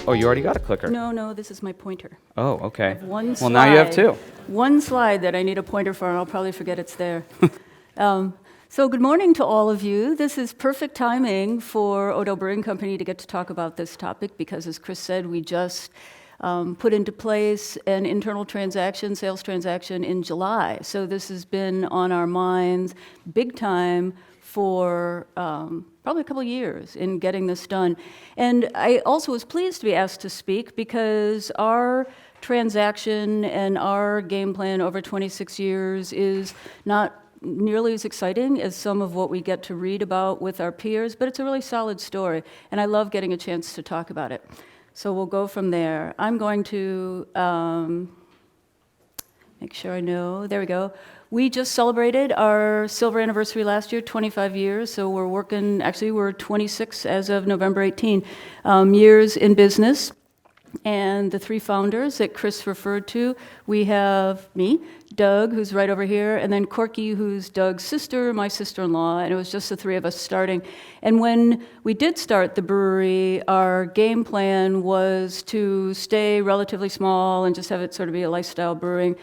Oh, you already got a clicker. No, this is my pointer. Oh, okay. I have one Well, now you have slide. two. One slide that I need a pointer for, and I'll probably forget it's there. So good morning to all of you. This is perfect timing for Odell Brewing Company to get to talk about this topic because, as Chris said, we just put into place an internal transaction, sales transaction in July. So this has been on our minds big time for probably a couple of years in getting this done. And I also was pleased to be asked to speak because our transaction and our game plan over 26 years is not nearly as exciting as some of what we get to read about with our peers, but it's a really solid story, and I love getting a chance to talk about it. So we'll go from there. I'm going to make sure I know. There we go. We just celebrated our silver anniversary last year, 25 years, so we're working, actually we're 26 as of November 18, years in business. And the three founders that Chris referred to, we have me, Doug, who's right over here, and then Corky, who's Doug's sister, my sister-in-law, and it was just the three of us starting. And when we did start the brewery, our game plan was to stay relatively small and just have it sort of be a lifestyle brewing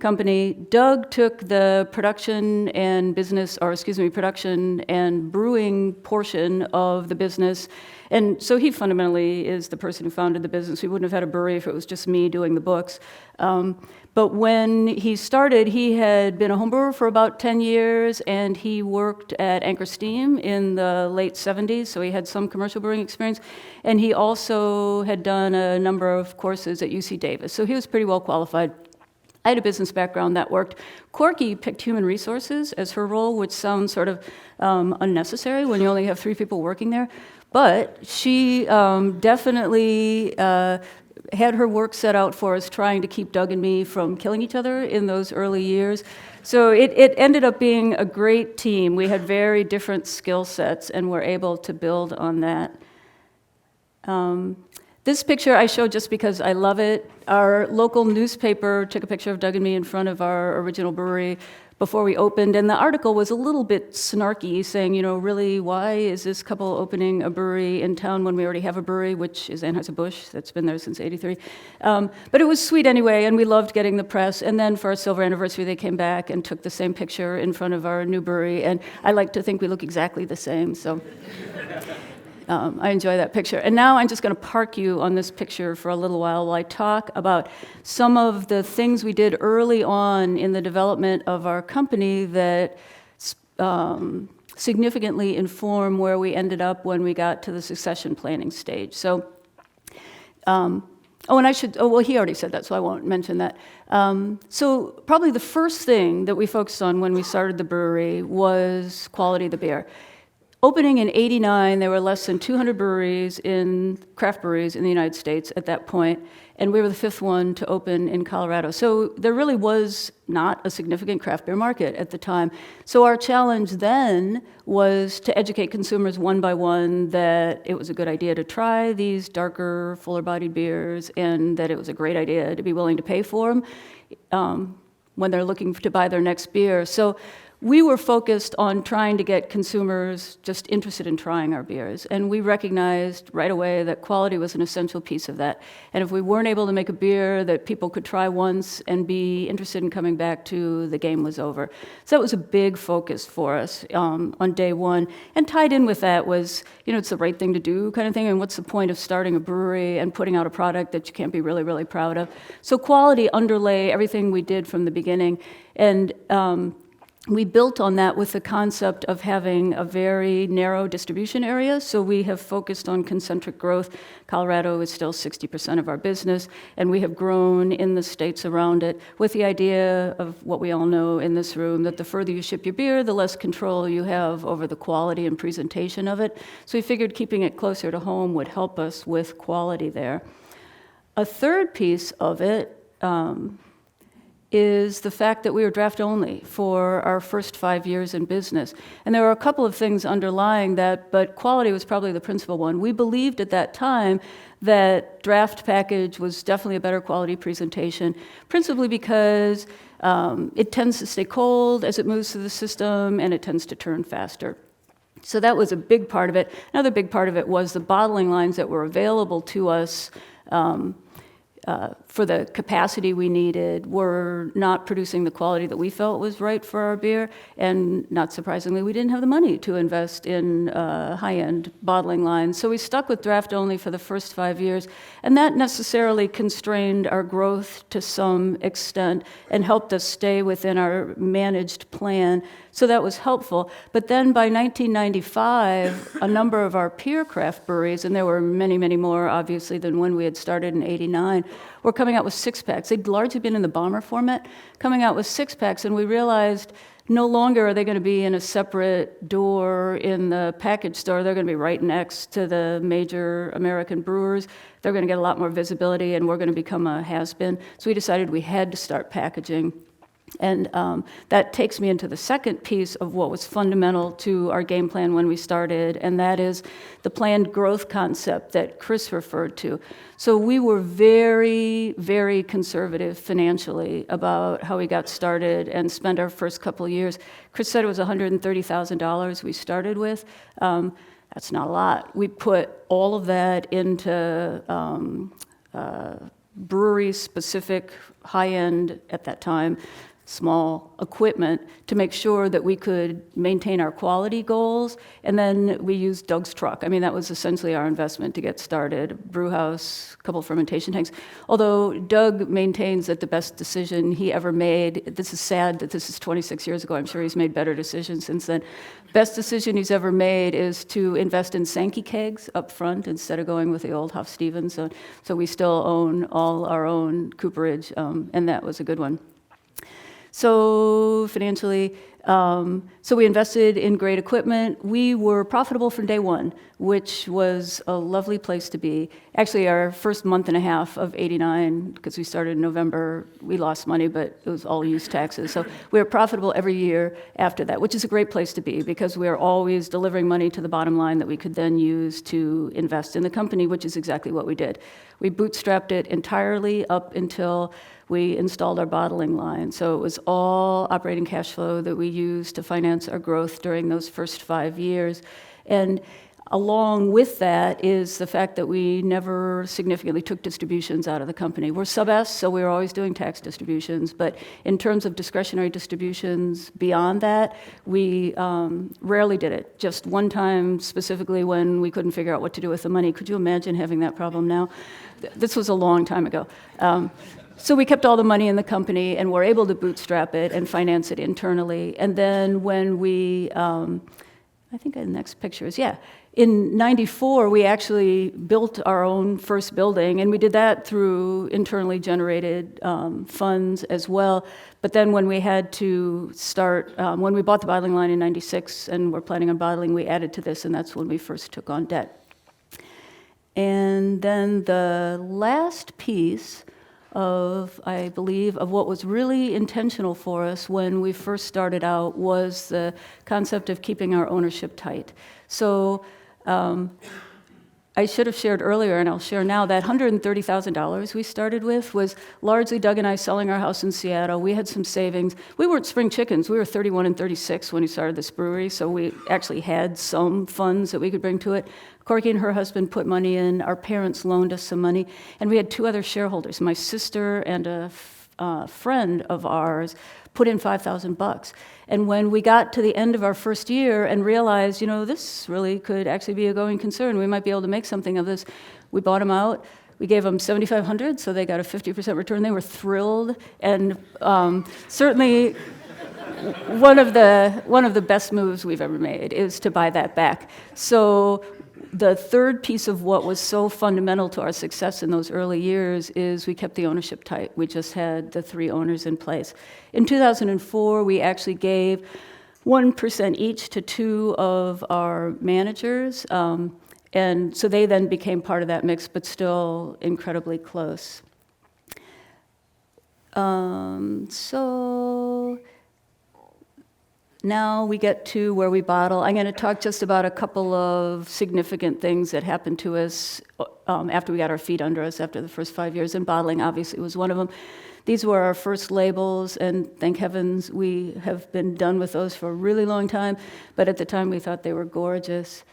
company. Doug took the production and production and brewing portion of the business. And so he fundamentally is the person who founded the business. We wouldn't have had a brewery if it was just me doing the books. But when he started, he had been a home brewer for about 10 years, and he worked at Anchor Steam in the late 70s, so he had some commercial brewing experience. And he also had done a number of courses at UC Davis, so he was pretty well qualified. I had a business background that worked. Corky picked human resources as her role, which sounds sort of unnecessary when you only have 3 people working there. But she definitely had her work set out for us, trying to keep Doug and me from killing each other in those early years. So it ended up being a great team. We had very different skill sets, and were able to build on that. This picture I show just because I love it. Our local newspaper took a picture of Doug and me in front of our original brewery before we opened, and the article was a little bit snarky, saying, really, why is this couple opening a brewery in town when we already have a brewery, which is Anheuser-Busch, that's been there since '83. But it was sweet anyway, and we loved getting the press. And then for our silver anniversary, they came back and took the same picture in front of our new brewery, and I like to think we look exactly the same, so... I enjoy that picture. And now I'm just going to park you on this picture for a little while I talk about some of the things we did early on in the development of our company that significantly inform where we ended up when we got to the succession planning stage. So, he already said that, so I won't mention that. So probably the first thing that we focused on when we started the brewery was quality of the beer. Opening in '89, there were less than 200 craft breweries in the United States at that point, and we were the 5th one to open in Colorado. So there really was not a significant craft beer market at the time. So our challenge then was to educate consumers one by one that it was a good idea to try these darker, fuller-bodied beers, and that it was a great idea to be willing to pay for them when they're looking to buy their next beer. So we were focused on trying to get consumers just interested in trying our beers, and we recognized right away that quality was an essential piece of that. And if we weren't able to make a beer that people could try once and be interested in coming back to, the game was over. So that was a big focus for us on day one. And tied in with that was, it's the right thing to do kind of thing, and what's the point of starting a brewery and putting out a product that you can't be really, really proud of? So quality underlay everything we did from the beginning. And we built on that with the concept of having a very narrow distribution area, so we have focused on concentric growth. Colorado is still 60% of our business, and we have grown in the states around it with the idea of what we all know in this room, that the further you ship your beer, the less control you have over the quality and presentation of it. So we figured keeping it closer to home would help us with quality there. A third piece of it is the fact that we were draft only for our first 5 years in business. And there were a couple of things underlying that, but quality was probably the principal one. We believed at that time that draft package was definitely a better quality presentation, principally because it tends to stay cold as it moves through the system, and it tends to turn faster. So that was a big part of it. Another big part of it was the bottling lines that were available to us for the capacity we needed were not producing the quality that we felt was right for our beer. And not surprisingly, we didn't have the money to invest in high-end bottling lines. So we stuck with draft only for the first 5 years. And that necessarily constrained our growth to some extent and helped us stay within our managed plan. So that was helpful. But then by 1995, a number of our peer craft breweries, and there were many, many more, obviously, than when we had started in '89, were coming out with six-packs. They'd largely been in the bomber format, coming out with six-packs, and we realized no longer are they going to be in a separate door in the package store. They're going to be right next to the major American brewers. They're going to get a lot more visibility, and we're going to become a has-been. So we decided we had to start packaging. And that takes me into the second piece of what was fundamental to our game plan when we started, and that is the planned growth concept that Chris referred to. So we were very, very conservative financially about how we got started and spent our first couple of years. Chris said it was $130,000 we started with. That's not a lot. We put all of that into brewery-specific, high-end, at that time, small equipment to make sure that we could maintain our quality goals. And then we used Doug's truck. I mean, that was essentially our investment to get started. Brew house, a couple of fermentation tanks. Although Doug maintains that the best decision he ever made, this is sad that this is 26 years ago, I'm sure he's made better decisions since then. Best decision he's ever made is to invest in Sankey kegs up front instead of going with the old Huff Stevens. So we still own all our own cooperage, and that was a good one. So financially, so we invested in great equipment. We were profitable from day one, which was a lovely place to be. Actually, our first month and a half of '89, because we started in November, we lost money, but it was all use taxes. So we were profitable every year after that, which is a great place to be because we are always delivering money to the bottom line that we could then use to invest in the company, which is exactly what we did. We bootstrapped it entirely up until we installed our bottling line. So it was all operating cash flow that we used to finance our growth during those first 5 years. And along with that is the fact that we never significantly took distributions out of the company. We're sub-S, so we were always doing tax distributions, but in terms of discretionary distributions beyond that, we rarely did it. Just one time specifically when we couldn't figure out what to do with the money. Could you imagine having that problem now? This was a long time ago. So we kept all the money in the company and were able to bootstrap it and finance it internally. And then when we, I think the next picture is, in '94, we actually built our own first building, and we did that through internally generated funds as well. But then when we had to start, when we bought the bottling line in '96 and we're planning on bottling, we added to this, and that's when we first took on debt. And then the last piece of, I believe, of what was really intentional for us when we first started out was the concept of keeping our ownership tight. So I should have shared earlier, and I'll share now, that $130,000 we started with was largely Doug and I selling our house in Seattle. We had some savings. We weren't spring chickens. We were 31 and 36 when we started this brewery, so we actually had some funds that we could bring to it. Corky and her husband put money in. Our parents loaned us some money. And we had two other shareholders. My sister and a friend of ours put in $5,000. And when we got to the end of our first year and realized, this really could actually be a going concern, we might be able to make something of this, we bought them out. We gave them $7,500, so they got a 50% return. They were thrilled. And certainly one of the best moves we've ever made is to buy that back. So the third piece of what was so fundamental to our success in those early years is we kept the ownership tight. We just had the three owners in place. In 2004, we actually gave 1% each to two of our managers, and so they then became part of that mix, but still incredibly close. So Now we get to where we bottle. I'm going to talk just about a couple of significant things that happened to us after we got our feet under us after the first 5 years, and bottling obviously was one of them. These were our first labels, and thank heavens we have been done with those for a really long time, but at the time we thought they were gorgeous.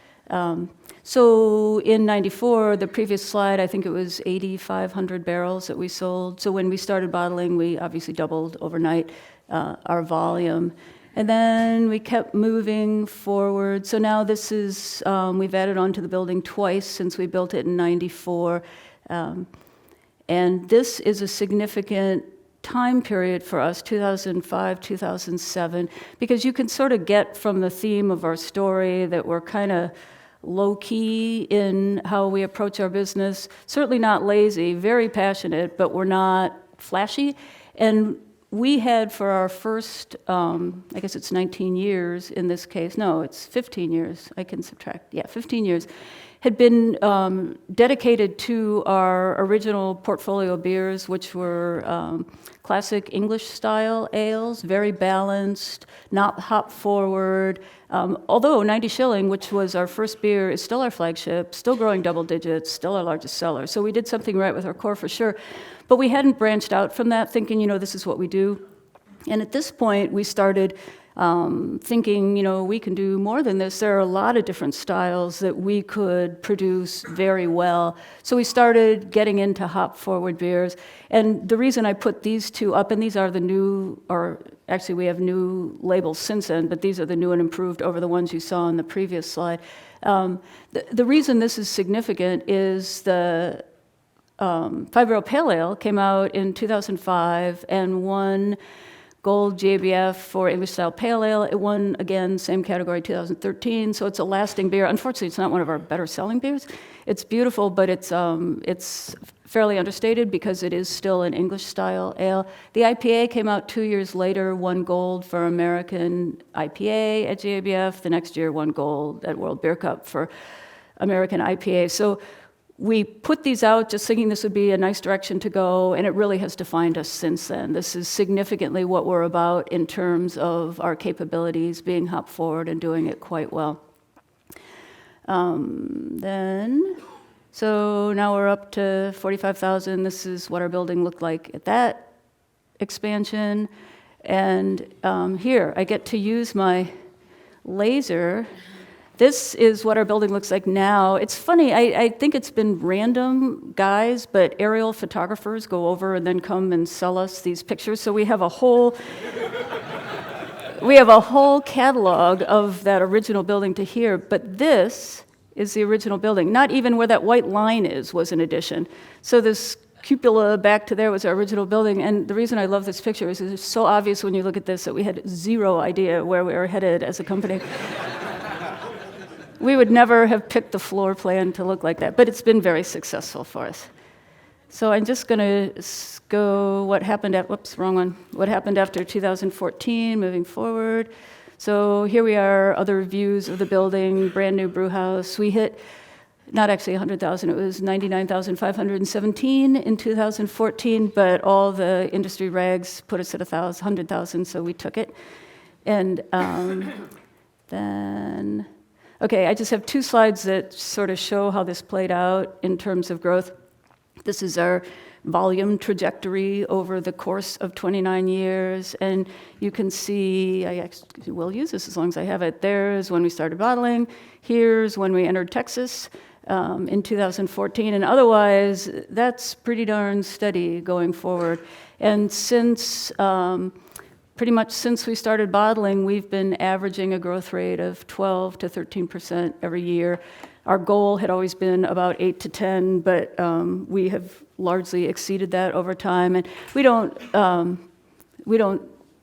So in 94, the previous slide, I think it was 8,500 barrels that we sold. So when we started bottling, we obviously doubled overnight our volume. And then we kept moving forward. So now this is, we've added on to the building twice since we built it in 94. And this is a significant time period for us, 2005, 2007, because you can sort of get from the theme of our story that we're kind of low-key in how we approach our business. Certainly not lazy, very passionate, but we're not flashy. And we had for our first, I guess it's 19 years in this case, no, it's 15 years, I can subtract, 15 years, had been dedicated to our original portfolio beers, which were classic English-style ales, very balanced, not hop-forward. Although 90 Shilling, which was our first beer, is still our flagship, still growing double digits, still our largest seller. So we did something right with our core for sure. But we hadn't branched out from that, thinking, this is what we do. And at this point, we started thinking, we can do more than this. There are a lot of different styles that we could produce very well. So we started getting into hop-forward beers. And the reason I put these two up, and these are the new, or actually we have new labels since then, but these are the new and improved over the ones you saw on the previous slide. The reason this is significant is the 5-Barrel Pale Ale came out in 2005 and won Gold GABF for English-style Pale Ale. It won, again, same category, 2013, so it's a lasting beer. Unfortunately, it's not one of our better-selling beers. It's beautiful, but it's fairly understated because it is still an English-style ale. The IPA came out 2 years later, won Gold for American IPA at GABF. The next year, won Gold at World Beer Cup for American IPA. So we put these out just thinking this would be a nice direction to go, and it really has defined us since then. This is significantly what we're about in terms of our capabilities, being hop forward and doing it quite well. So now we're up to 45,000. This is what our building looked like at that expansion. And here, I get to use my laser. This is what our building looks like now. It's funny, I think it's been random guys, but aerial photographers go over and then come and sell us these pictures. So we have a whole catalog of that original building to here, but this is the original building. Not even where that white line is was an addition. So this cupola back to there was our original building, and the reason I love this picture is it's so obvious when you look at this that we had zero idea where we were headed as a company. We would never have picked the floor plan to look like that, but it's been very successful for us. So I'm just going to go what happened What happened after 2014, moving forward. So here we are, other views of the building, brand new brew house. We hit, not actually 100,000, it was 99,517 in 2014, but all the industry rags put us at 100,000, so we took it. And then... Okay, I just have two slides that sort of show how this played out in terms of growth. This is our volume trajectory over the course of 29 years, and you can see, I actually will use this as long as I have it. There's when we started bottling. Here's when we entered Texas in 2014, and otherwise, that's pretty darn steady going forward. And since pretty much since we started bottling, we've been averaging a growth rate of 12 to 13% every year. Our goal had always been about 8 to 10, but we have largely exceeded that over time. And we don't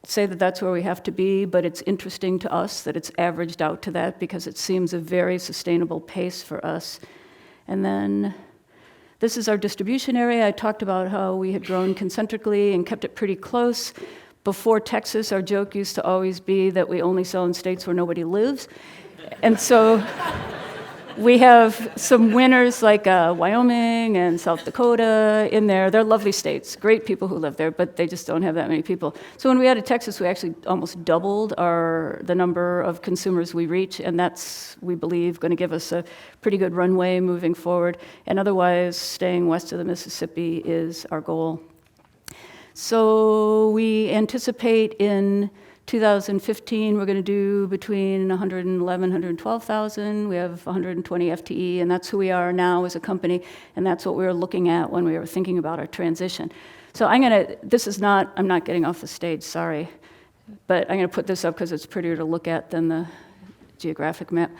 say that that's where we have to be, but it's interesting to us that it's averaged out to that because it seems a very sustainable pace for us. And then this is our distribution area. I talked about how we had grown concentrically and kept it pretty close. Before Texas, our joke used to always be that we only sell in states where nobody lives. And so We have some winners like Wyoming and South Dakota in there. They're lovely states, great people who live there, but they just don't have that many people. So when we added Texas, we actually almost doubled the number of consumers we reach, and that's, we believe, going to give us a pretty good runway moving forward. And otherwise, staying west of the Mississippi is our goal. So we anticipate in 2015, we're going to do between 111,000, 112,000. We have 120 FTE, and that's who we are now as a company, and that's what we were looking at when we were thinking about our transition. So I'm not getting off the stage, sorry, but I'm going to put this up because it's prettier to look at than the geographic map.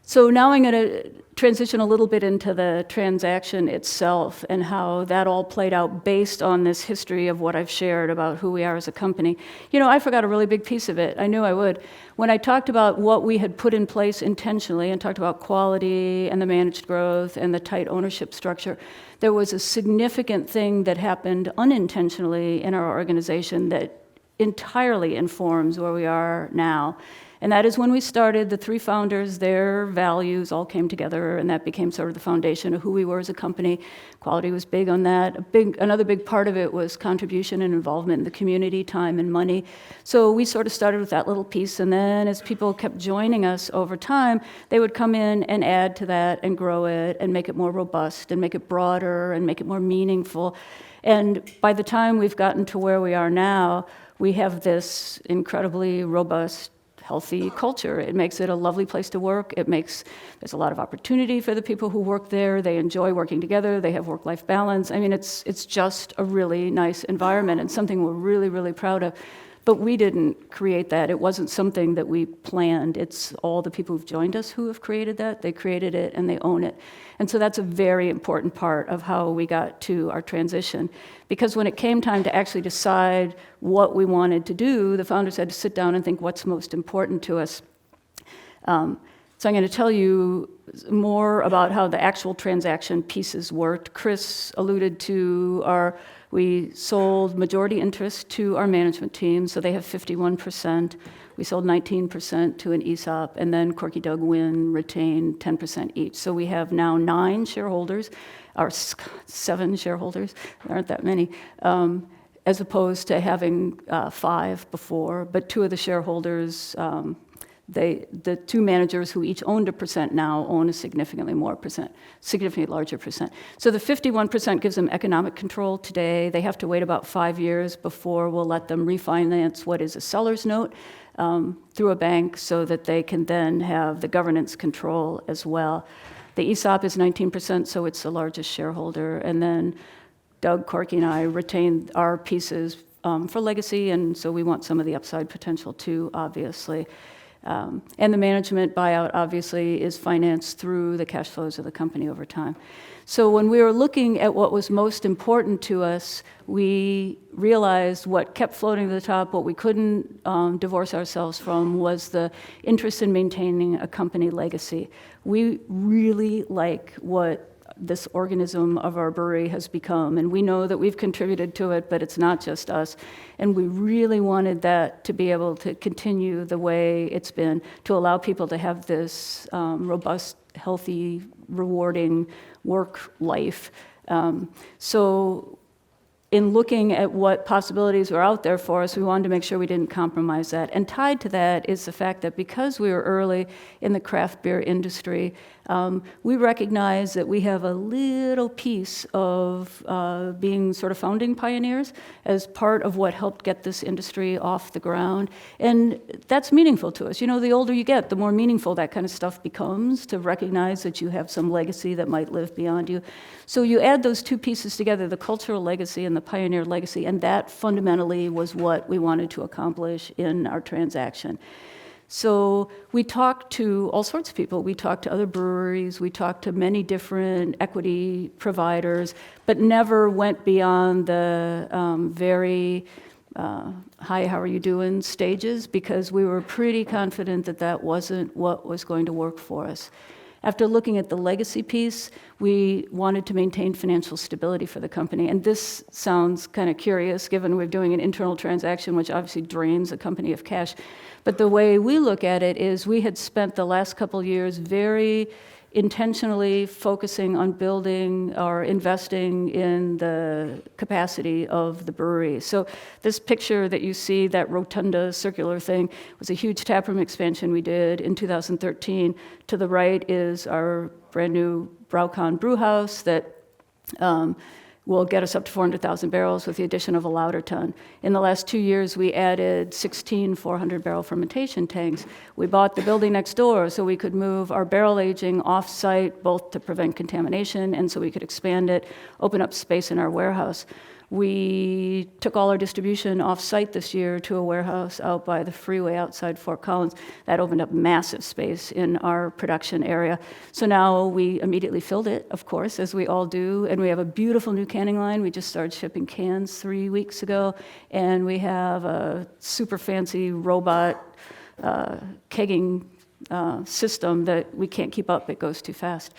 So now I'm going to transition a little bit into the transaction itself and how that all played out based on this history of what I've shared about who we are as a company. You know, I forgot a really big piece of it. I knew I would. When I talked about what we had put in place intentionally and talked about quality and the managed growth and the tight ownership structure, there was a significant thing that happened unintentionally in our organization that entirely informs where we are now. And that is when we started, the three founders, their values all came together, and that became sort of the foundation of who we were as a company. Quality was big on that. Another big part of it was contribution and involvement in the community, time and money. So we sort of started with that little piece, and then as people kept joining us over time, they would come in and add to that and grow it and make it more robust and make it broader and make it more meaningful. And by the time we've gotten to where we are now, we have this incredibly robust, healthy culture. It makes it a lovely place to work. There's a lot of opportunity for the people who work there. They enjoy working together. They have work-life balance. I mean, it's just a really nice environment and something we're really, really proud of. But we didn't create that. It wasn't something that we planned. It's all the people who've joined us who have created that. They created it and they own it. And so that's a very important part of how we got to our transition. Because when it came time to actually decide what we wanted to do, the founders had to sit down and think what's most important to us. So I'm going to tell you more about how the actual transaction pieces worked. Chris alluded to we sold majority interest to our management team, so they have 51%. We sold 19% to an ESOP, and then Corky, Doug, Wynne retained 10% each. So we have now 9 shareholders, or 7 shareholders, there aren't that many, as opposed to having 5 before. But 2 of the shareholders, the 2 managers who each owned a percent now own a significantly larger percent. So the 51% gives them economic control today. They have to wait about 5 years before we'll let them refinance what is a seller's note through a bank so that they can then have the governance control as well. The ESOP is 19%, so it's the largest shareholder. And then Doug, Corky, and I retained our pieces for legacy, and so we want some of the upside potential too, obviously. And the management buyout, obviously, is financed through the cash flows of the company over time. So when we were looking at what was most important to us, we realized what kept floating to the top, what we couldn't divorce ourselves from, was the interest in maintaining a company legacy. We really like what this organism of our brewery has become, and we know that we've contributed to it, but it's not just us. And we really wanted that to be able to continue the way it's been, to allow people to have this robust, healthy, rewarding work life. So in looking at what possibilities were out there for us, we wanted to make sure we didn't compromise that. And tied to that is the fact that because we were early in the craft beer industry, we recognize that we have a little piece of being sort of founding pioneers as part of what helped get this industry off the ground. And that's meaningful to us. You know, the older you get, the more meaningful that kind of stuff becomes, to recognize that you have some legacy that might live beyond you. So you add those 2 pieces together, the cultural legacy and the pioneer legacy, and that fundamentally was what we wanted to accomplish in our transaction. So we talked to all sorts of people. We talked to other breweries. We talked to many different equity providers, but never went beyond the very hi, how are you doing stages, because we were pretty confident that that wasn't what was going to work for us. After looking at the legacy piece, we wanted to maintain financial stability for the company. And this sounds kind of curious, given we're doing an internal transaction, which obviously drains a company of cash. But the way we look at it is we had spent the last couple years very intentionally focusing on building or investing in the capacity of the brewery. So this picture that you see, that rotunda circular thing, was a huge taproom expansion we did in 2013. To the right is our brand new BrauCon brew house that will get us up to 400,000 barrels with the addition of a lauter ton. In the last 2 years, we added 16 400-barrel fermentation tanks. We bought the building next door so we could move our barrel aging off-site, both to prevent contamination and so we could expand it, open up space in our warehouse. We took all our distribution off-site this year to a warehouse out by the freeway outside Fort Collins. That opened up massive space in our production area. So now we immediately filled it, of course, as we all do, and we have a beautiful new canning line. We just started shipping cans 3 weeks ago, and we have a super fancy robot kegging system that we can't keep up. It goes too fast.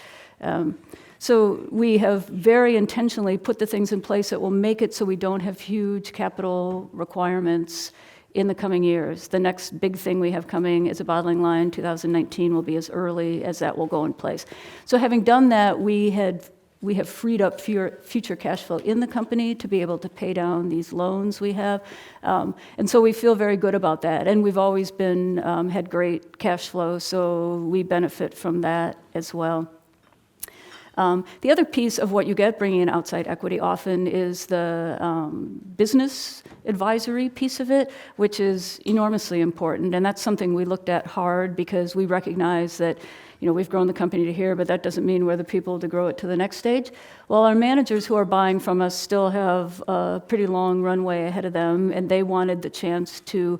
So we have very intentionally put the things in place that will make it so we don't have huge capital requirements in the coming years. The next big thing we have coming is a bottling line. 2019 will be as early as that will go in place. So having done that, we have freed up future cash flow in the company to be able to pay down these loans we have. And so we feel very good about that. And we've always had great cash flow, so we benefit from that as well. The other piece of what you get bringing in outside equity often is the business advisory piece of it, which is enormously important. And that's something we looked at hard because we recognize that we've grown the company to here, but that doesn't mean we're the people to grow it to the next stage. Well, our managers who are buying from us still have a pretty long runway ahead of them, and they wanted the chance to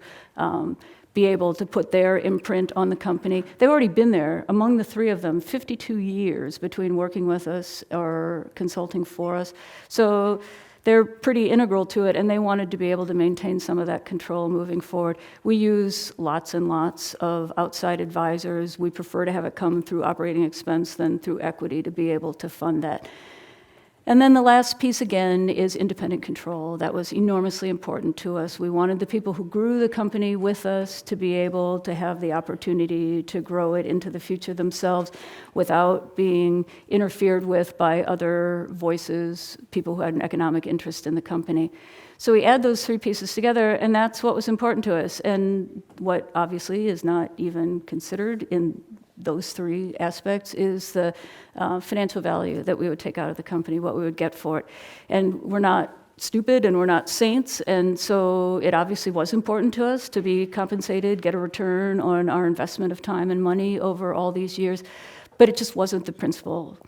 be able to put their imprint on the company. They've already been there, among the three of them, 52 years between working with us or consulting for us. So they're pretty integral to it, and they wanted to be able to maintain some of that control moving forward. We use lots and lots of outside advisors. We prefer to have it come through operating expense than through equity to be able to fund that. And then the last piece, again, is independent control. That was enormously important to us. We wanted the people who grew the company with us to be able to have the opportunity to grow it into the future themselves without being interfered with by other voices, people who had an economic interest in the company. So we add those three pieces together, and that's what was important to us, and what obviously is not even considered in those three aspects is the financial value that we would take out of the company, what we would get for it. And we're not stupid and we're not saints, and so it obviously was important to us to be compensated, get a return on our investment of time and money over all these years, but it just wasn't the principal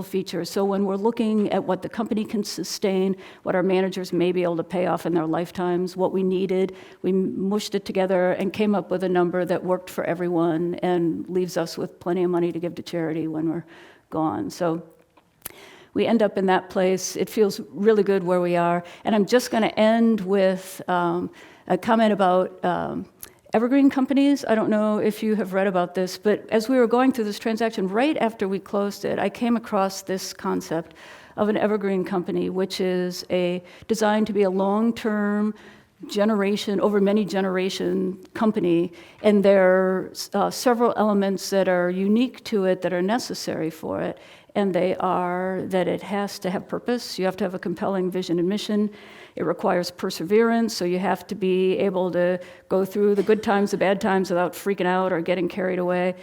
feature. So when we're looking at what the company can sustain, what our managers may be able to pay off in their lifetimes, what we needed, we mushed it together and came up with a number that worked for everyone and leaves us with plenty of money to give to charity when we're gone. So we end up in that place. It feels really good where we are. And I'm just going to end with a comment about Evergreen companies. I don't know if you have read about this, but as we were going through this transaction, right after we closed it, I came across this concept of an evergreen company, which is designed to be a long-term over many generation company, and there are several elements that are unique to it that are necessary for it, and they are that it has to have purpose. You have to have a compelling vision and mission. It requires perseverance, so you have to be able to go through the good times, the bad times without freaking out or getting carried away.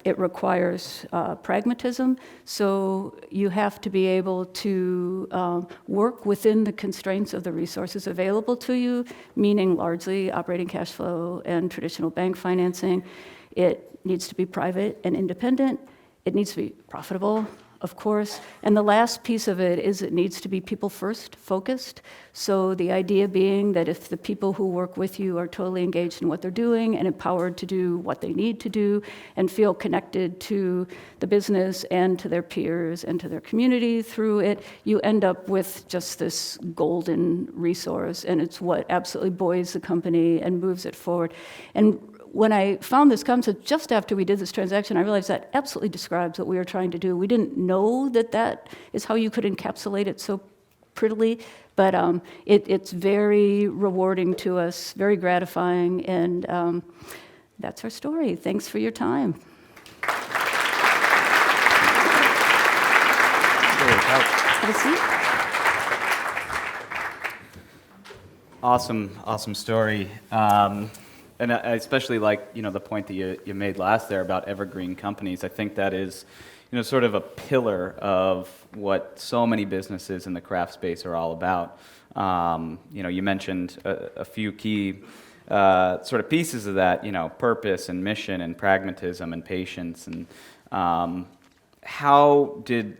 It requires pragmatism, so you have to be able to work within the constraints of the resources available to you, meaning largely operating cash flow and traditional bank financing. It needs to be private and independent. It needs to be profitable, of course. And the last piece of it is it needs to be people-first focused. So the idea being that if the people who work with you are totally engaged in what they're doing and empowered to do what they need to do and feel connected to the business and to their peers and to their community through it, you end up with just this golden resource, and it's what absolutely buoys the company and moves it forward. And when I found this concept just after we did this transaction, I realized that absolutely describes what we were trying to do. We didn't know that is how you could encapsulate it so prettily, but it's very rewarding to us, very gratifying, and that's our story. Thanks for your time. Have a seat. Awesome story. And I especially like, the point that you made last there about evergreen companies. I think that is, sort of a pillar of what so many businesses in the craft space are all about. You mentioned a few key sort of pieces of that, purpose and mission and pragmatism and patience. And how did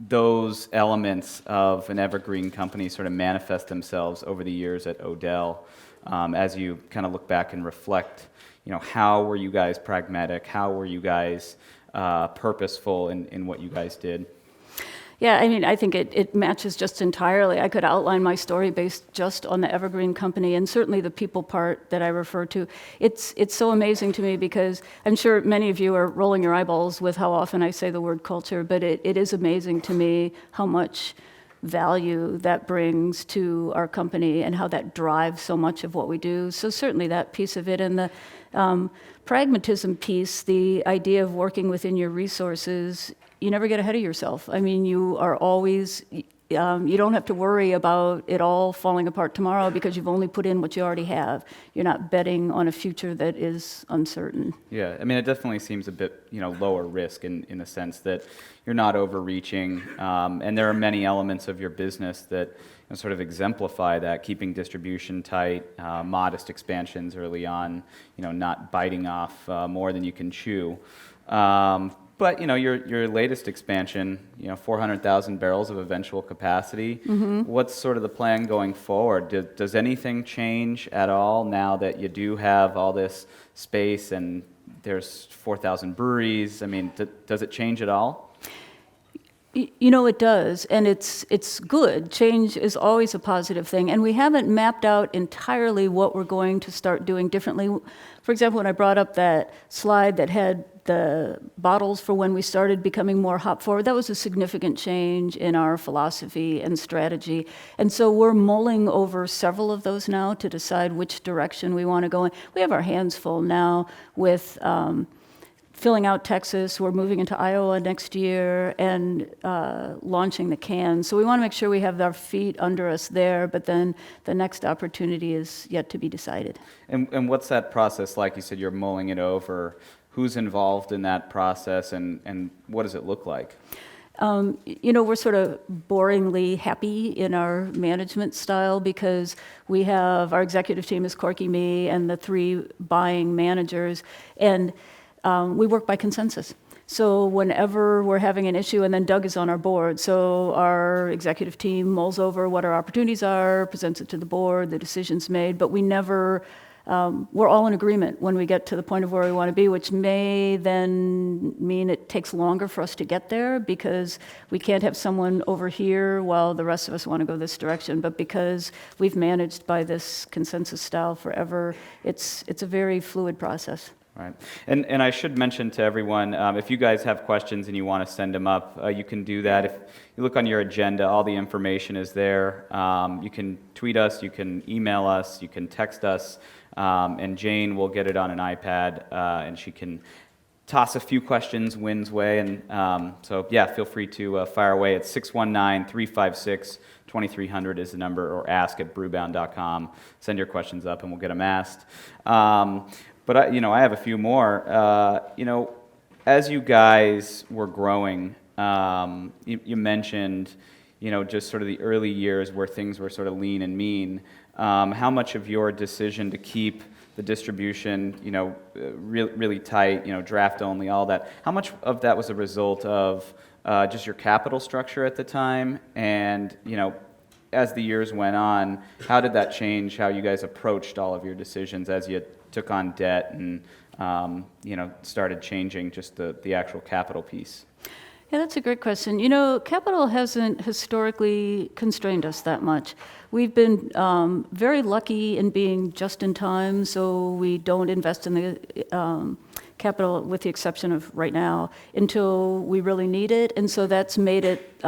those elements of an evergreen company sort of manifest themselves over the years at Odell? As you kind of look back and reflect, how were you guys pragmatic? How were you guys purposeful in what you guys did? Yeah, I mean, I think it matches just entirely. I could outline my story based just on the Evergreen company, and certainly the people part that I refer to. It's so amazing to me because I'm sure many of you are rolling your eyeballs with how often I say the word culture, but it is amazing to me how much value that brings to our company and how that drives so much of what we do. So certainly that piece of it, and the pragmatism piece, the idea of working within your resources. You never get ahead of yourself. I mean, you are always, you don't have to worry about it all falling apart tomorrow because you've only put in what you already have. You're not betting on a future that is uncertain. Yeah, I mean, it definitely seems a bit, lower risk in the sense that you're not overreaching, and there are many elements of your business that sort of exemplify that, keeping distribution tight, modest expansions early on, not biting off more than you can chew. But your latest expansion, 400,000 barrels of eventual capacity. Mm-hmm. What's sort of the plan going forward? Does anything change at all now that you do have all this space and there's 4,000 breweries? I mean, does it change at all? It does, and it's good. Change is always a positive thing, and we haven't mapped out entirely what we're going to start doing differently. For example, when I brought up that slide that had the bottles for when we started becoming more hop forward, that was a significant change in our philosophy and strategy. And so we're mulling over several of those now to decide which direction we want to go in. We have our hands full now with filling out Texas. We're moving into Iowa next year and launching the cans. So we want to make sure we have our feet under us there, but then the next opportunity is yet to be decided. And what's that process like? You said you're mulling it over. Who's involved in that process, and what does it look like? We're sort of boringly happy in our management style because we have our executive team is Corky, me, and the 3 buying managers, and we work by consensus. So whenever we're having an issue, and then Doug is on our board, so our executive team mulls over what our opportunities are, presents it to the board, the decision's made, but we never... we're all in agreement when we get to the point of where we want to be, which may then mean it takes longer for us to get there because we can't have someone over here while the rest of us want to go this direction. But because we've managed by this consensus style forever, it's a very fluid process. Right. And I should mention to everyone, if you guys have questions and you want to send them up, you can do that. If you look on your agenda, all the information is there. You can tweet us, you can email us, you can text us, and Jane will get it on an iPad, and she can toss a few questions Wynne's way. And so, feel free to fire away. It's 619-356-2300 is the number, or ask@brewbound.com. Send your questions up, and we'll get them asked. But I have a few more. As you guys were growing, you mentioned, just sort of the early years where things were sort of lean and mean. How much of your decision to keep the distribution, really tight, draft only, all that, how much of that was a result of just your capital structure at the time? And, as the years went on, how did that change how you guys approached all of your decisions as you took on debt and started changing just the actual capital piece? Yeah, that's a great question. Capital hasn't historically constrained us that much. We've been very lucky in being just in time, so we don't invest in the capital, with the exception of right now, until we really need it. And so that's made it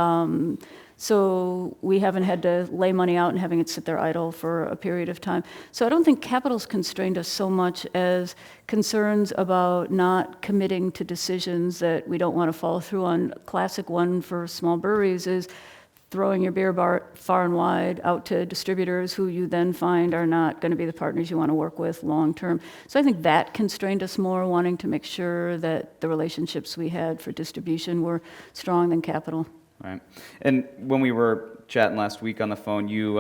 so we haven't had to lay money out and having it sit there idle for a period of time. So I don't think capital's constrained us so much as concerns about not committing to decisions that we don't want to follow through on. Classic one for small breweries is throwing your beer bar far and wide out to distributors who you then find are not going to be the partners you want to work with long term. So I think that constrained us more, wanting to make sure that the relationships we had for distribution were strong than capital. Right. And when we were chatting last week on the phone, you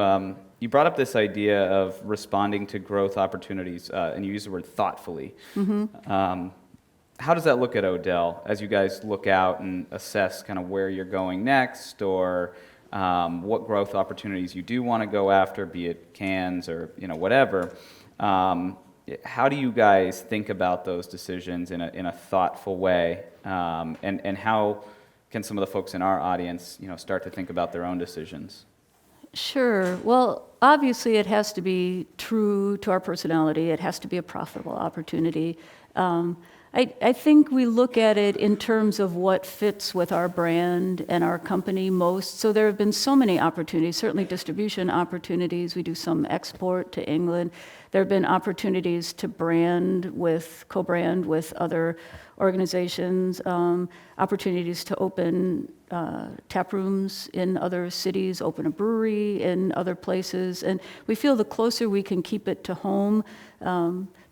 brought up this idea of responding to growth opportunities, and you used the word thoughtfully. Mm-hmm. How does that look at Odell as you guys look out and assess kind of where you're going next, or what growth opportunities you do want to go after, be it cans or whatever? How do you guys think about those decisions in a thoughtful way, and how can some of the folks in our audience, start to think about their own decisions? Sure. Well, obviously it has to be true to our personality. It has to be a profitable opportunity. I think we look at it in terms of what fits with our brand and our company most. So there have been so many opportunities, certainly distribution opportunities. We do some export to England. There have been opportunities to co-brand with other organizations, opportunities to open tap rooms in other cities, open a brewery in other places. And we feel the closer we can keep it to home,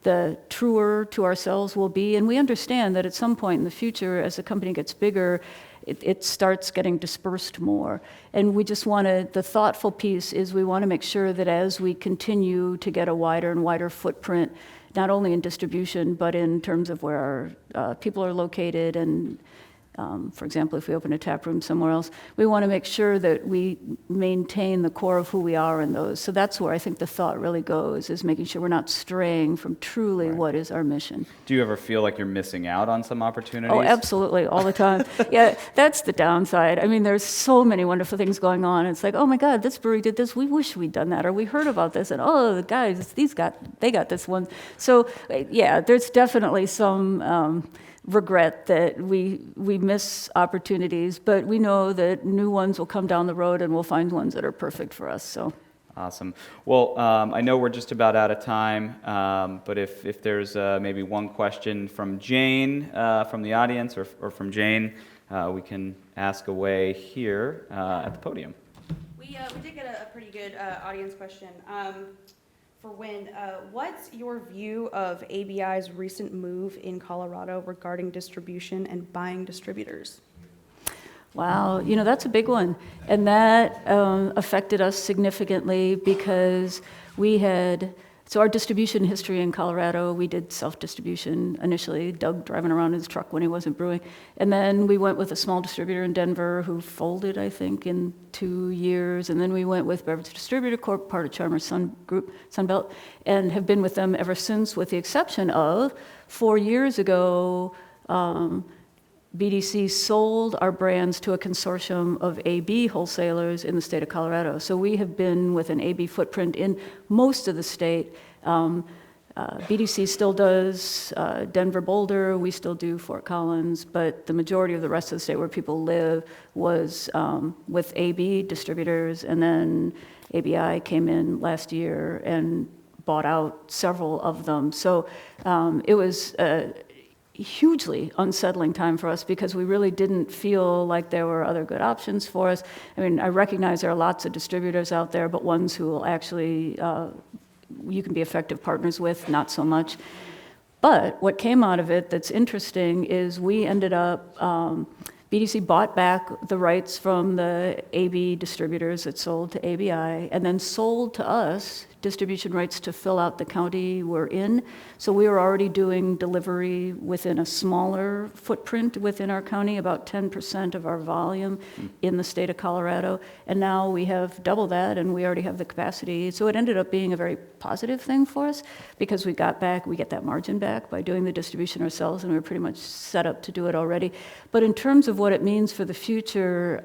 the truer to ourselves we'll be. And we understand that at some point in the future, as the company gets bigger, it starts getting dispersed more. And we just the thoughtful piece is we want to make sure that as we continue to get a wider and wider footprint, not only in distribution, but in terms of where our people are located and for example, if we open a tap room somewhere else, we want to make sure that we maintain the core of who we are in those. So that's where I think the thought really goes, is making sure we're not straying from truly what is our mission. Do you ever feel like you're missing out on some opportunities? Oh, absolutely, all the time. Yeah, that's the downside. I mean, there's so many wonderful things going on. It's like, oh my God, this brewery did this. We wish we'd done that, or we heard about this, and oh, the guys, they got this one. So yeah, there's definitely some regret that we miss opportunities, but we know that new ones will come down the road and we'll find ones that are perfect for us. So awesome. Well, I know we're just about out of time, but if there's maybe one question from Jane from the audience, or from Jane, we can ask away here at the podium. We did get a pretty good audience question. For Wynne, what's your view of ABI's recent move in Colorado regarding distribution and buying distributors? Wow, that's a big one. And that affected us significantly because so our distribution history in Colorado, we did self-distribution initially, Doug driving around in his truck when he wasn't brewing. And then we went with a small distributor in Denver who folded, I think, in 2 years. And then we went with Beverage Distributor Corp., part of Chalmers Sunbelt, and have been with them ever since, with the exception of 4 years ago, BDC sold our brands to a consortium of AB wholesalers in the state of Colorado. So we have been with an AB footprint in most of the state. BDC still does Denver, Boulder. We still do Fort Collins, but the majority of the rest of the state where people live was with AB distributors, and then ABI came in last year and bought out several of them. So it was hugely unsettling time for us because we really didn't feel like there were other good options for us. I mean, I recognize there are lots of distributors out there, but ones who will actually, you can be effective partners with, not so much. But what came out of it that's interesting is we ended up, BDC bought back the rights from the AB distributors that sold to ABI and then sold to us distribution rights to fill out the county we're in. So we were already doing delivery within a smaller footprint within our county, about 10% of our volume in the state of Colorado. And now we have double that, and we already have the capacity. So it ended up being a very positive thing for us because we get that margin back by doing the distribution ourselves, and we were pretty much set up to do it already. But in terms of what it means for the future,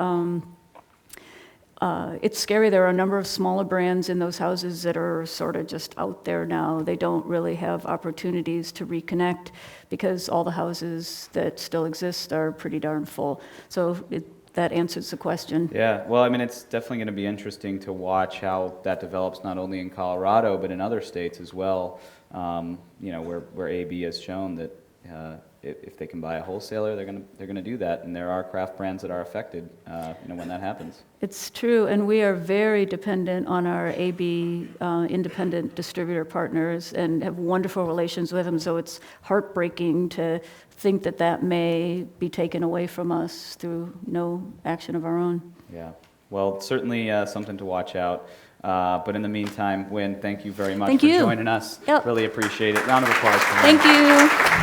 it's scary. There are a number of smaller brands in those houses that are sort of just out there now. They don't really have opportunities to reconnect because all the houses that still exist are pretty darn full. So that answers the question. Yeah, well, I mean, it's definitely going to be interesting to watch how that develops, not only in Colorado, but in other states as well, where AB has shown that if they can buy a wholesaler, they're gonna do that, and there are craft brands that are affected, when that happens. It's true, and we are very dependent on our AB independent distributor partners and have wonderful relations with them, so it's heartbreaking to think that may be taken away from us through no action of our own. Yeah, well, certainly something to watch out. But in the meantime, Wynne, thank you very much Thank for you. joining us. Yep. Really appreciate it. Round of applause for Thank you.